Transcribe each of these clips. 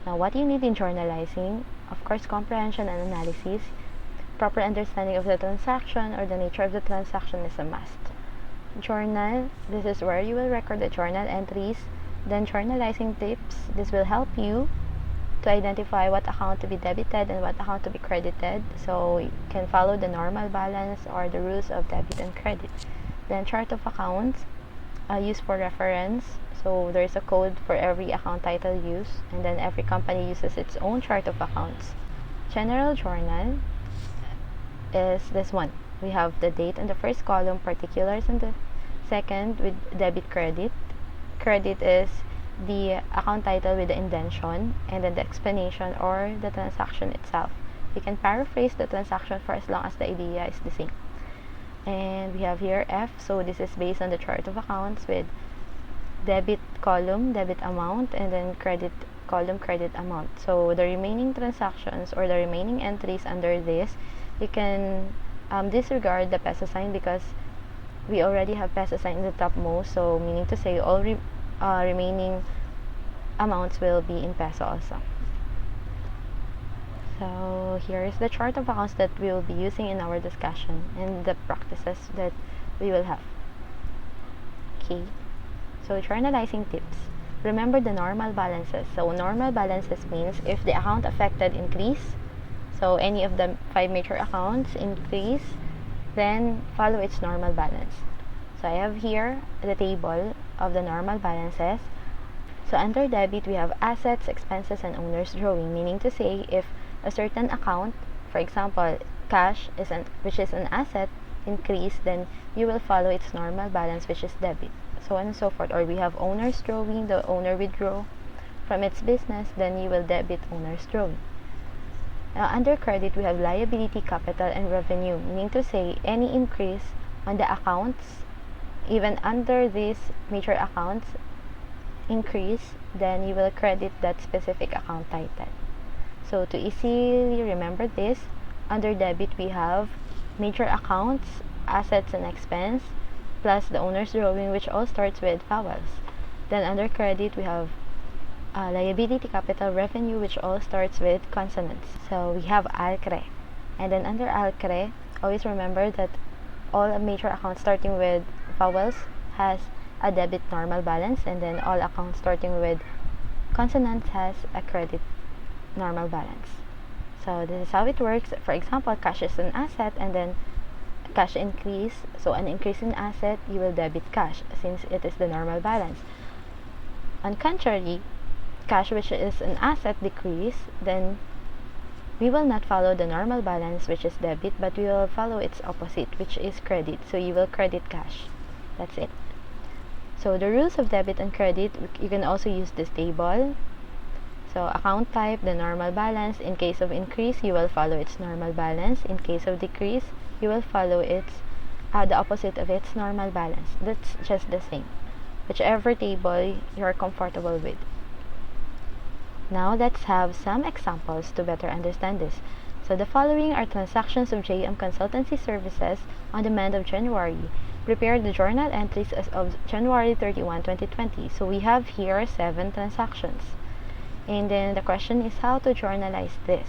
Now, what you need in journalizing, of course, comprehension and analysis. Proper understanding of the transaction or the nature of the transaction is a must. Journal, this is where you will record the journal entries. Then journalizing tips, this will help you to identify what account to be debited and what account to be credited, so you can follow the normal balance or the rules of debit and credit. Then chart of accounts, used for reference, so there's a code for every account title used, and then every company uses its own chart of accounts. General journal is this one. We have the date in the first column, particulars in the second, with debit credit. Credit is the account title with the indention, and then the explanation or the transaction itself. You can paraphrase the transaction for as long as the idea is the same. And we have here F, so this is based on the chart of accounts with debit column, debit amount, and then credit column, credit amount. So the remaining transactions or the remaining entries under this, you can disregard the peso sign because we already have peso sign in the topmost, so meaning to say all remaining amounts will be in peso also. So here is the chart of accounts that we will be using in our discussion and the practices that we will have. Okay, so journalizing tips. Remember the normal balances. So normal balances means if the account affected increase, so any of the 5 major accounts increase, then follow its normal balance. So I have here the table of the normal balances. So under debit, we have assets, expenses, and owner's drawing, meaning to say if a certain account, for example, cash, which is an asset, increase, then you will follow its normal balance, which is debit, so on and so forth. Or we have owner's drawing, the owner withdraw from its business, then you will debit owner's drawing. Now, under credit, we have liability, capital, and revenue, meaning to say any increase on the accounts, even under these major accounts increase, then you will credit that specific account title. So to easily remember this, under debit we have major accounts, assets and expense, plus the owner's drawing, which all starts with vowels. Then under credit we have liability, capital, revenue, which all starts with consonants. So we have ALCRE. And then under ALCRE, always remember that all major accounts starting with vowels has a debit normal balance, and then all accounts starting with consonants has a credit normal balance. So this is how it works. For example, cash is an asset, and then cash increase, so an increase in asset, you will debit cash since it is the normal balance. On contrary, cash, which is an asset, decrease, then we will not follow the normal balance, which is debit, but we will follow its opposite, which is credit. So you will credit cash. That's it. So the rules of debit and credit, you can also use this table. So account type, the normal balance. In case of increase, you will follow its normal balance. In case of decrease, you will follow its the opposite of its normal balance. That's just the same, whichever table you're comfortable with. Now let's have some examples to better understand this. So the following are transactions of JM Consultancy Services on demand of January. Prepare the journal entries as of January 31, 2020. So we have here 7 transactions. And then the question is how to journalize this.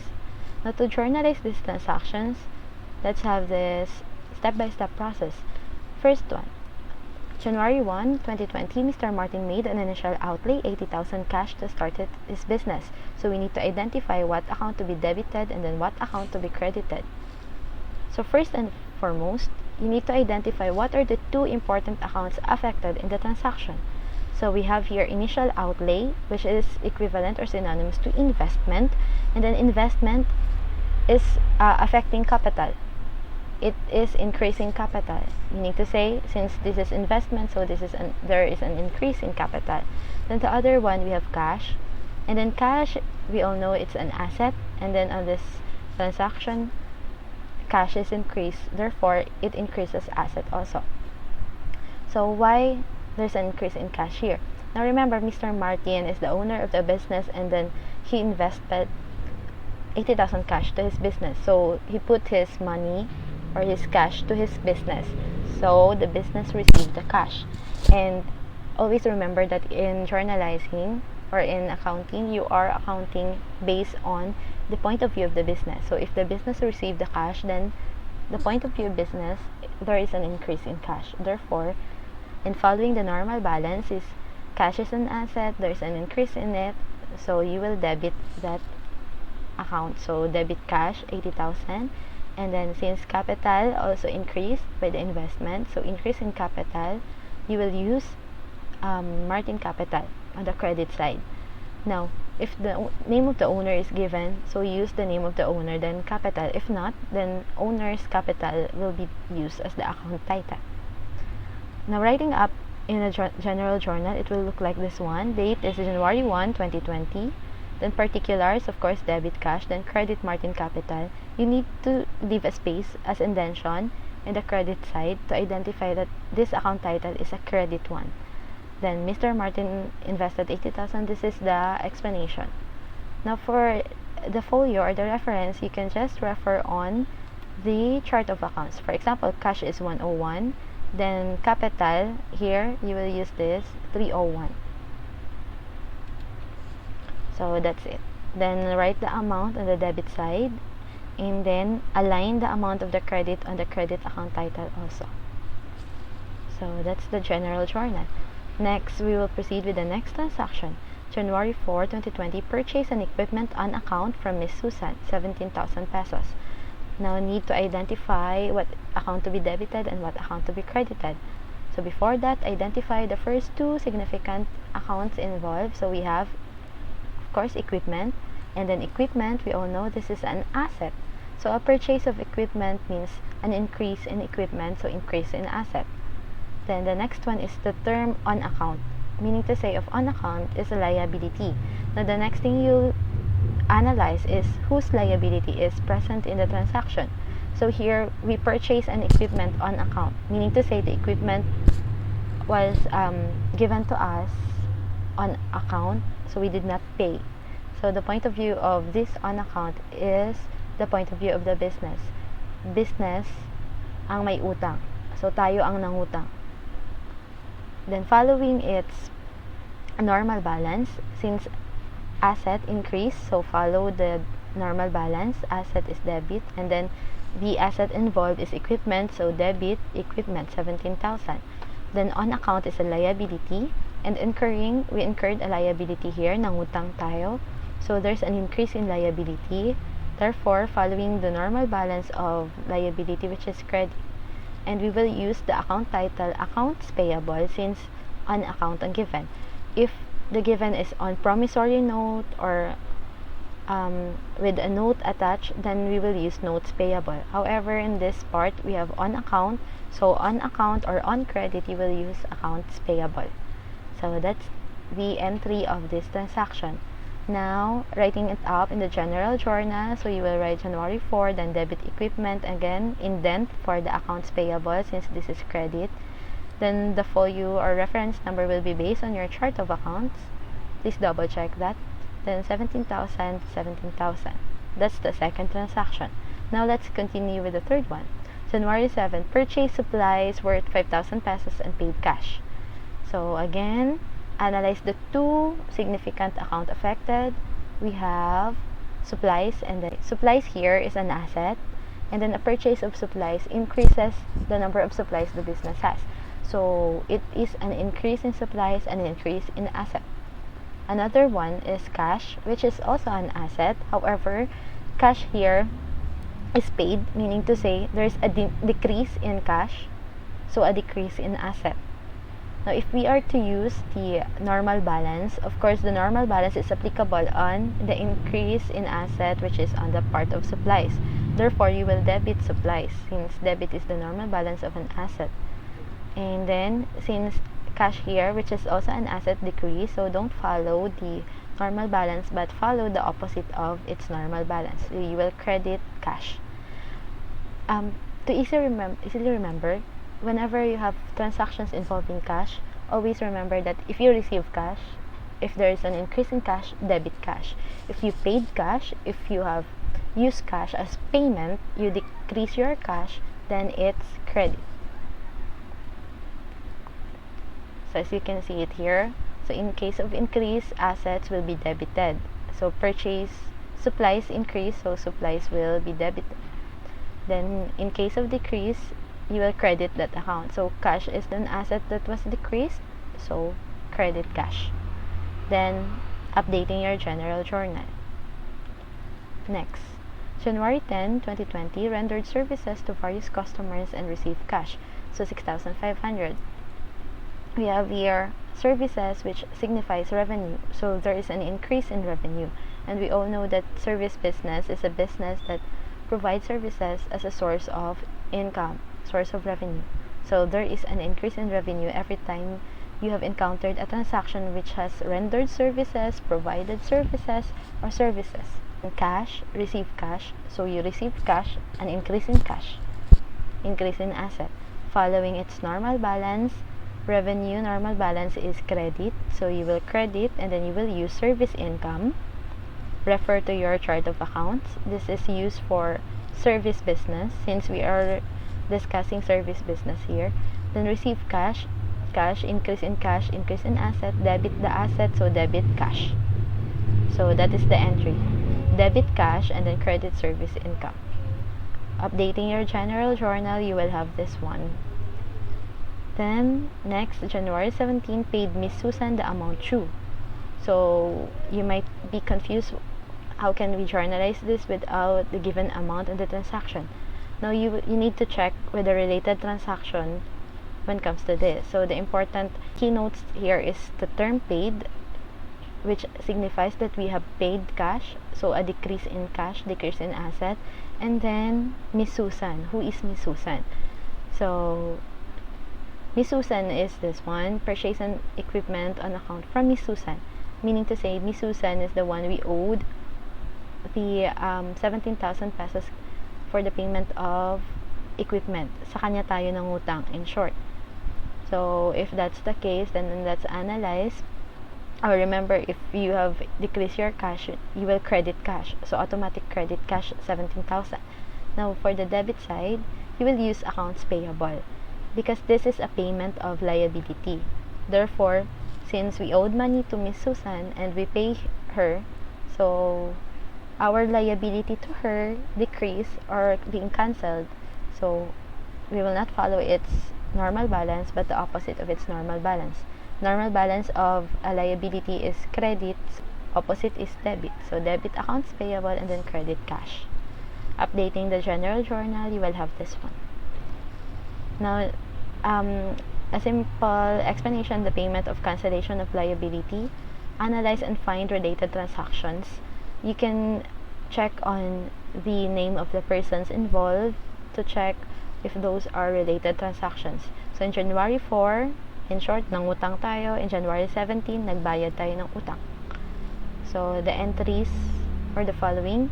Now to journalize these transactions, let's have this step-by-step process. First one, January 1, 2020, Mr. Martin made an initial outlay, 80,000 cash to start his business. So we need to identify what account to be debited and then what account to be credited. So first and foremost, you need to identify what are the 2 important accounts affected in the transaction. So we have here initial outlay, which is equivalent or synonymous to investment, and then investment is affecting capital. It is increasing capital, meaning to say since this is investment, so there is an increase in capital. Then the other one we have cash, and then cash, we all know it's an asset, and then on this transaction cash is increased, therefore it increases asset also. So why there's an increase in cash here? Now remember, Mr. Martin is the owner of the business, and then he invested 80,000 cash to his business. So he put his money or his cash to his business, so the business received the cash. And always remember that in journalizing, or in accounting, you are accounting based on the point of view of the business. So if the business received the cash, then the point of view of business, there is an increase in cash. Therefore, in following the normal balance is cash is an asset, there's an increase in it, so you will debit that account. So debit cash 80,000, and then since capital also increased by the investment, so increase in capital, you will use Martin Capital on the credit side. Now, if the name of the owner is given, so use the name of the owner, then capital. If not, then owner's capital will be used as the account title. Now, writing up in a general journal, it will look like this one. Date is January 1, 2020. Then particulars, of course, debit cash, then credit Martin Capital. You need to leave a space as indention in the credit side to identify that this account title is a credit one. Then Mr. Martin invested 80,000. This is the explanation. Now for the folio or the reference, you can just refer on the chart of accounts. For example, cash is 101. Then capital, here you will use this 301. So that's it. Then write the amount on the debit side, and then align the amount of the credit on the credit account title also. So that's the general journal. Next, we will proceed with the next transaction. January 4, 2020, purchase an equipment on account from Miss Susan, 17,000 pesos. Now, need to identify what account to be debited and what account to be credited. So before that, identify the first two significant accounts involved. So we have, of course, equipment, and then equipment, we all know this is an asset. So a purchase of equipment means an increase in equipment, so increase in asset. Then the next one is the term on account, meaning to say of on account is a liability. Now the next thing you analyze is whose liability is present in the transaction. So here we purchase an equipment on account, meaning to say the equipment was given to us on account, so we did not pay. So the point of view of this on account is the point of view of the business. Business ang may utang. So tayo ang nangutang. Then following its normal balance, since asset increase, so follow the normal balance, asset is debit, and then the asset involved is equipment, so debit equipment 17,000. Then on account is a liability, and we incurred a liability here, nangutang tayo, so there's an increase in liability. Therefore, following the normal balance of liability, which is credit, and we will use the account title accounts payable since on account ang given. If the given is on promissory note or with a note attached, then we will use notes payable. However, in this part, we have on account, so on account or on credit, you will use accounts payable. So that's the entry of this transaction. Now, writing it up in the general journal, so you will write January 4, then debit equipment, again, indent for the accounts payable since this is credit. Then the folio or reference number will be based on your chart of accounts. Please double check that. Then 17,000, 17,000. That's the second transaction. Now let's continue with the third one. January 7, purchase supplies worth 5,000 pesos and paid cash. So again, analyze the two significant account affected. We have supplies, and the supplies here is an asset, and then a purchase of supplies increases the number of supplies the business has. So it is an increase in supplies and an increase in asset. Another one is cash, which is also an asset. However, cash here is paid, meaning to say there's a decrease in cash, so a decrease in asset. Now, if we are to use the normal balance, of course, the normal balance is applicable on the increase in asset, which is on the part of supplies. Therefore, you will debit supplies, since debit is the normal balance of an asset. And then, since cash here, which is also an asset, decrease, so don't follow the normal balance, but follow the opposite of its normal balance. So you will credit cash. To easily remember, whenever you have transactions involving cash, always remember that if you receive cash, if there is an increase in cash, debit cash. If you paid cash, if you have used cash as payment, you decrease your cash, then it's credit. So as you can see it here, So in case of increase, assets will be debited. So purchase supplies increase, so supplies will be debited. Then in case of decrease, you will credit that account. So cash is an asset that was decreased, so credit cash. Then updating your general journal. Next, January 10, 2020, rendered services to various customers and received cash, so 6,500. We have here services, which signifies revenue, so there is an increase in revenue. And we all know that service business is a business that provides services as a source of income, source of revenue. So there is an increase in revenue every time you have encountered a transaction which has rendered services, provided services, or services. And cash, receive cash, so you receive cash, an increase in cash, increase in asset. Following its normal balance, revenue normal balance is credit, so you will credit and then you will use service income. Refer to your chart of accounts. This is used for service business since we are discussing service business here. Then receive cash, increase in cash, increase in asset, debit the asset, so debit cash. So that is the entry. Debit cash and then credit service income. Updating your general journal, you will have this one. Then next, January 17, paid Miss Susan the amount due. So you might be confused, how can we journalize this without the given amount in the transaction? Now you need to check with the related transaction when it comes to this. So the important keynotes here is the term paid, which signifies that we have paid cash, so a decrease in cash, decrease in asset. And then Miss Susan. Who is Miss Susan? So Miss Susan is this one, purchase an equipment on account from Miss Susan. Meaning to say, Miss Susan is the one we owed the 17,000 pesos for the payment of equipment. Sa kanya tayo nangutang, in short. So if that's the case, then let's analyze. Or remember, if you have decreased your cash, you will credit cash. So automatic credit cash 17,000. Now for the debit side, you will use accounts payable because this is a payment of liability. Therefore, since we owed money to Miss Susan and we pay her, so our liability to her decrease or being cancelled. So we will not follow its normal balance but the opposite of its normal balance. Normal balance of a liability is credit, opposite is debit. So debit accounts payable and then credit cash. Updating the general journal, you will have this one. Now, a simple explanation, the payment of cancellation of liability. Analyze and find related transactions. You can check on the name of the persons involved to check if those are related transactions. So in January 4, in short, nangutang tayo. In January 17, nagbayad tayo ng utang. So the entries are the following: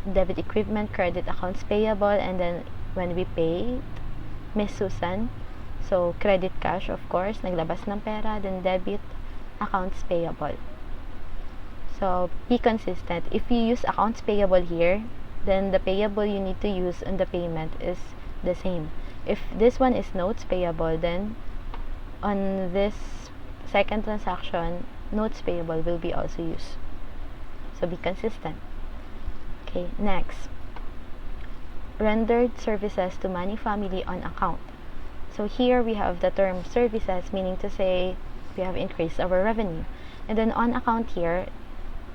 debit equipment, credit accounts payable, and then when we paid Miss Susan, so credit cash, of course, naglabas ng pera, then debit accounts payable. So be consistent. If you use accounts payable here, then the payable you need to use on the payment is the same. If this one is notes payable, then on this second transaction, notes payable will be also used. So be consistent. Okay, next. Rendered services to Money Family on account. So here we have the term services, meaning to say we have increased our revenue. And then on account here,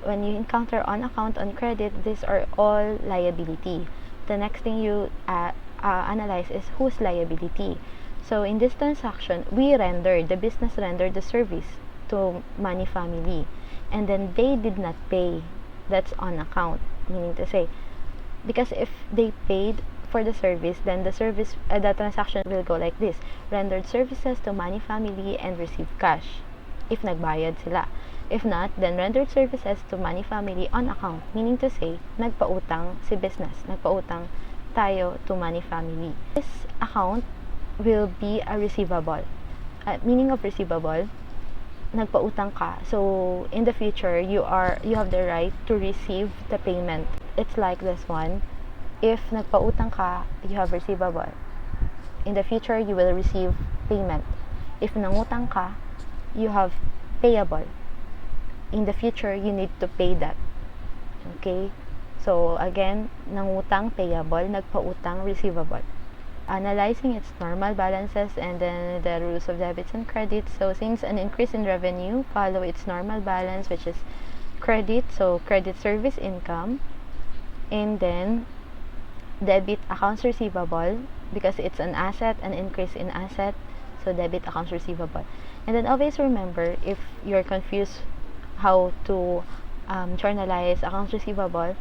when you encounter on account, on credit, these are all liability. The next thing you analyze is whose liability. So in this transaction, the business rendered the service to Money Family. And then they did not pay. That's on account, meaning to say, because if they paid for the service, then the transaction will go like this: rendered services to Money Family and receive cash if nagbayad sila. If not, then rendered services to Money Family on account, meaning to say nagpautang si business, nagpautang tayo to Money Family. This account will be a receivable. Meaning of receivable, nagpautang ka. So in the future, you have the right to receive the payment. It's like this one. If nagpautang ka, you have receivable. In the future, you will receive payment. If nangutang ka, you have payable. In the future, you need to pay that. Okay? So, again, nangutang payable, nagpautang receivable. Analyzing its normal balances and then the rules of debits and credits. So, since an increase in revenue follow its normal balance, which is credit, so credit service income, and then debit accounts receivable, because it's an asset, an increase in asset, so debit accounts receivable. And then always remember, if you're confused how to journalize accounts receivable,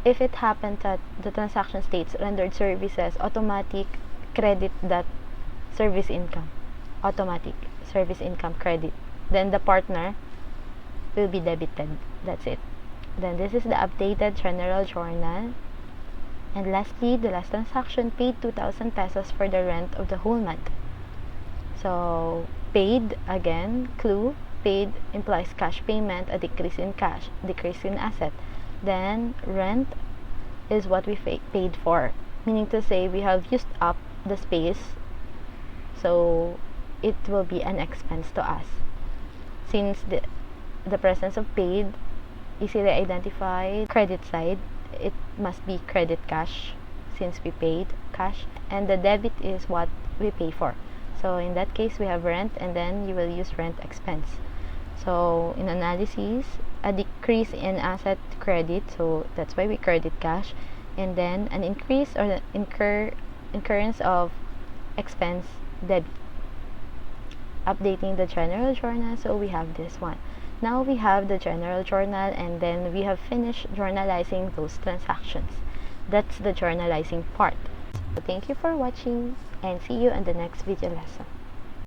if it happened that the transaction states rendered services, automatic credit that service income, automatic service income credit, then the partner will be debited. That's it. Then this is the updated general journal. And lastly, the last transaction paid 2,000 pesos for the rent of the whole month. So paid, again, clue, paid implies cash payment, a decrease in cash, decrease in asset. Then rent is what we paid for, meaning to say we have used up the space, so it will be an expense to us. Since the presence of paid easily identified credit side, it must be credit cash since we paid cash, and the debit is what we pay for. So in that case, we have rent, and then you will use rent expense. So in analysis, a decrease in asset credit, so that's why we credit cash, and then an increase or the incurrence of expense debit. Updating the general journal, so we have this one. Now we have the general journal, and then we have finished journalizing those transactions. That's the journalizing part. So thank you for watching, and see you in the next video lesson.